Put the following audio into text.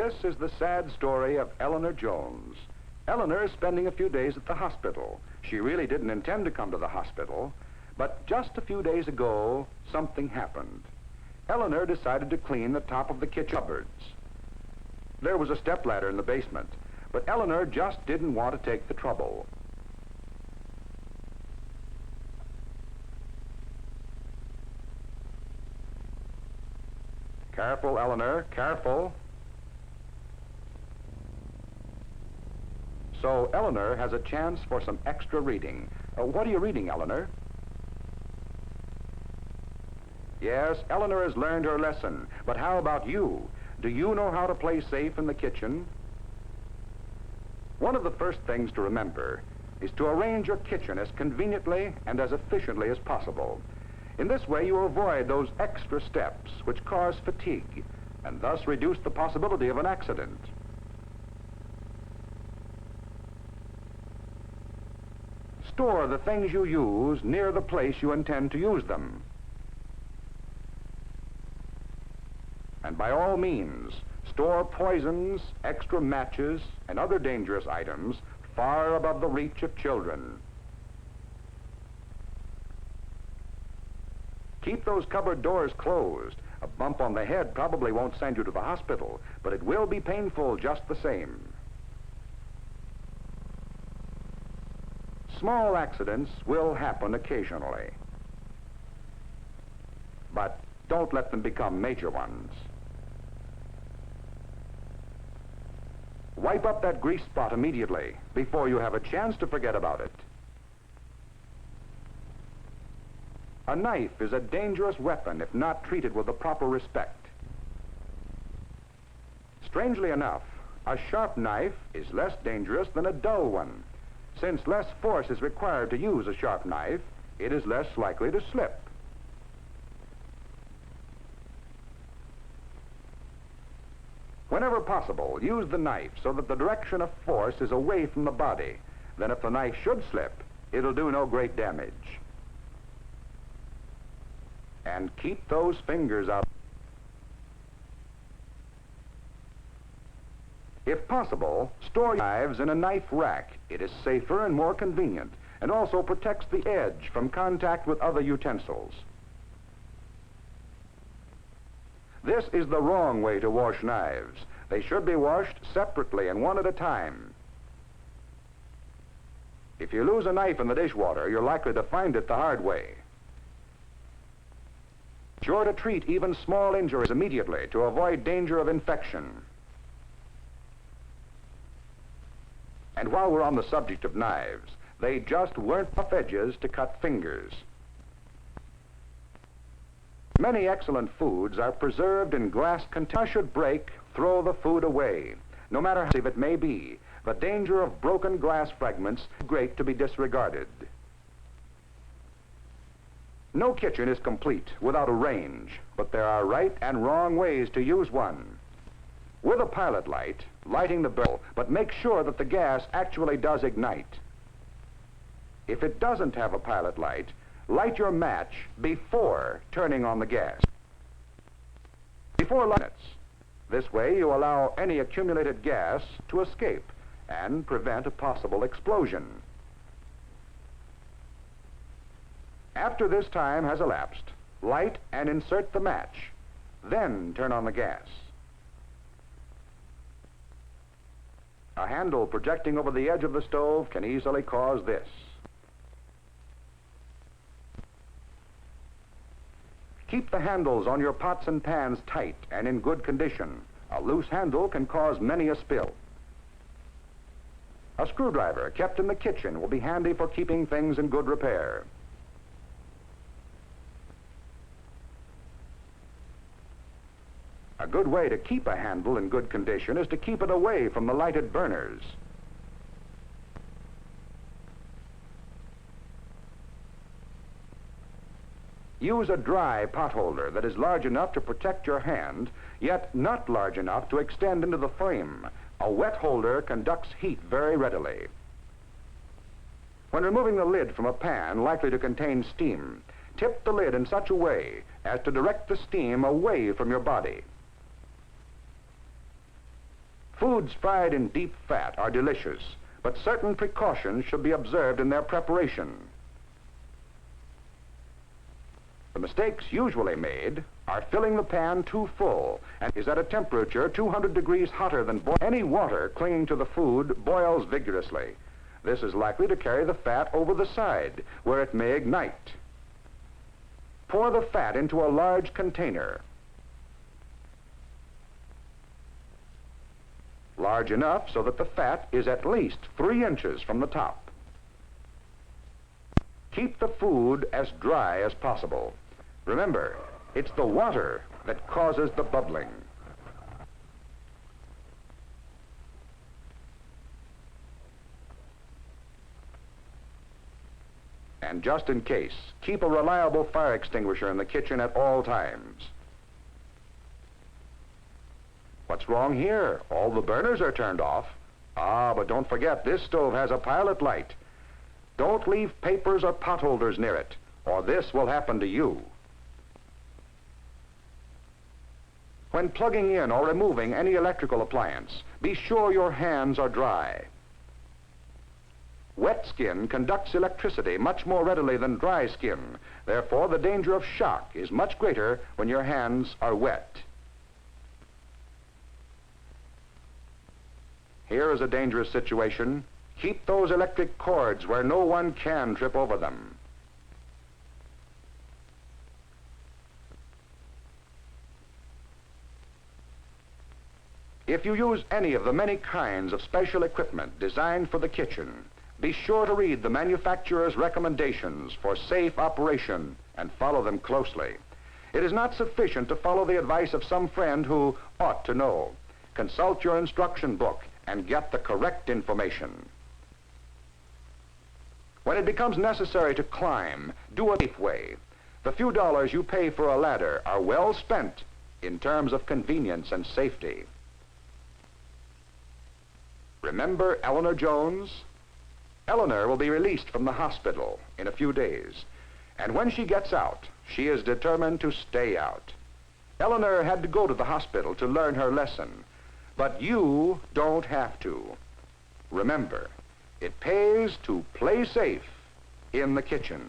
This is the sad story of Elena Jones. Elena is spending a few days at the hospital. She really didn't intend to come to the hospital, but just a few days ago, something happened. Elena decided to clean the top of the kitchen cupboards. There was a stepladder in the basement, but Elena just didn't want to take the trouble. Careful, Elena, careful. So Elena has a chance for some extra reading. What are you reading, Elena? Yes, Elena has learned her lesson, but how about you? Do you know how to play safe in the kitchen? One of the first things to remember is to arrange your kitchen as conveniently and as efficiently as possible. In this way, you avoid those extra steps which cause fatigue and thus reduce the possibility of an accident. Store the things you use near the place you intend to use them. And by all means, store poisons, extra matches, and other dangerous items far above the reach of children. Keep those cupboard doors closed. A bump on the head probably won't send you to the hospital, but it will be painful just the same. Small accidents will happen occasionally, but don't let them become major ones. Wipe up that grease spot immediately before you have a chance to forget about it. A knife is a dangerous weapon if not treated with the proper respect. Strangely enough, a sharp knife is less dangerous than a dull one. Since less force is required to use a sharp knife, it is less likely to slip. Whenever possible, use the knife so that the direction of force is away from the body. Then if the knife should slip, it'll do no great damage. And keep those fingers out. If possible, store knives in a knife rack. It is safer and more convenient, and also protects the edge from contact with other utensils. This is the wrong way to wash knives. They should be washed separately and one at a time. If you lose a knife in the dishwater, you're likely to find it the hard way. Sure to treat even small injuries immediately to avoid danger of infection. And while we're on the subject of knives, they just weren't rough edges to cut fingers. Many excellent foods are preserved in glass containers. Should break, throw the food away. No matter how safe it may be, the danger of broken glass fragments is great to be disregarded. No kitchen is complete without a range, but there are right and wrong ways to use one. With a pilot light, lighting the barrel, but make sure that the gas actually does ignite. If it doesn't have a pilot light, light your match before turning on the gas. Before lighting it. This way you allow any accumulated gas to escape and prevent a possible explosion. After this time has elapsed, light and insert the match, then turn on the gas. A handle projecting over the edge of the stove can easily cause this. Keep the handles on your pots and pans tight and in good condition. A loose handle can cause many a spill. A screwdriver kept in the kitchen will be handy for keeping things in good repair. A good way to keep a handle in good condition is to keep it away from the lighted burners. Use a dry pot holder that is large enough to protect your hand, yet not large enough to extend into the flame. A wet holder conducts heat very readily. When removing the lid from a pan likely to contain steam, tip the lid in such a way as to direct the steam away from your body. Foods fried in deep fat are delicious, but certain precautions should be observed in their preparation. The mistakes usually made are filling the pan too full and is at a temperature 200 degrees hotter than any water clinging to the food boils vigorously. This is likely to carry the fat over the side, where it may ignite. Pour the fat into a large container, large enough so that the fat is at least 3 inches from the top. Keep the food as dry as possible. Remember, it's the water that causes the bubbling. And just in case, keep a reliable fire extinguisher in the kitchen at all times. What's wrong here? All the burners are turned off. Ah, but don't forget, this stove has a pilot light. Don't leave papers or potholders near it, or this will happen to you. When plugging in or removing any electrical appliance, be sure your hands are dry. Wet skin conducts electricity much more readily than dry skin. Therefore, the danger of shock is much greater when your hands are wet. Here is a dangerous situation. Keep those electric cords where no one can trip over them. If you use any of the many kinds of special equipment designed for the kitchen, be sure to read the manufacturer's recommendations for safe operation and follow them closely. It is not sufficient to follow the advice of some friend who ought to know. Consult your instruction book and get the correct information. When it becomes necessary to climb, do it a safe way. The few dollars you pay for a ladder are well spent in terms of convenience and safety. Remember Elena Jones? Eleanor will be released from the hospital in a few days, and when she gets out, she is determined to stay out. Eleanor had to go to the hospital to learn her lesson, but you don't have to. Remember, it pays to play safe in the kitchen.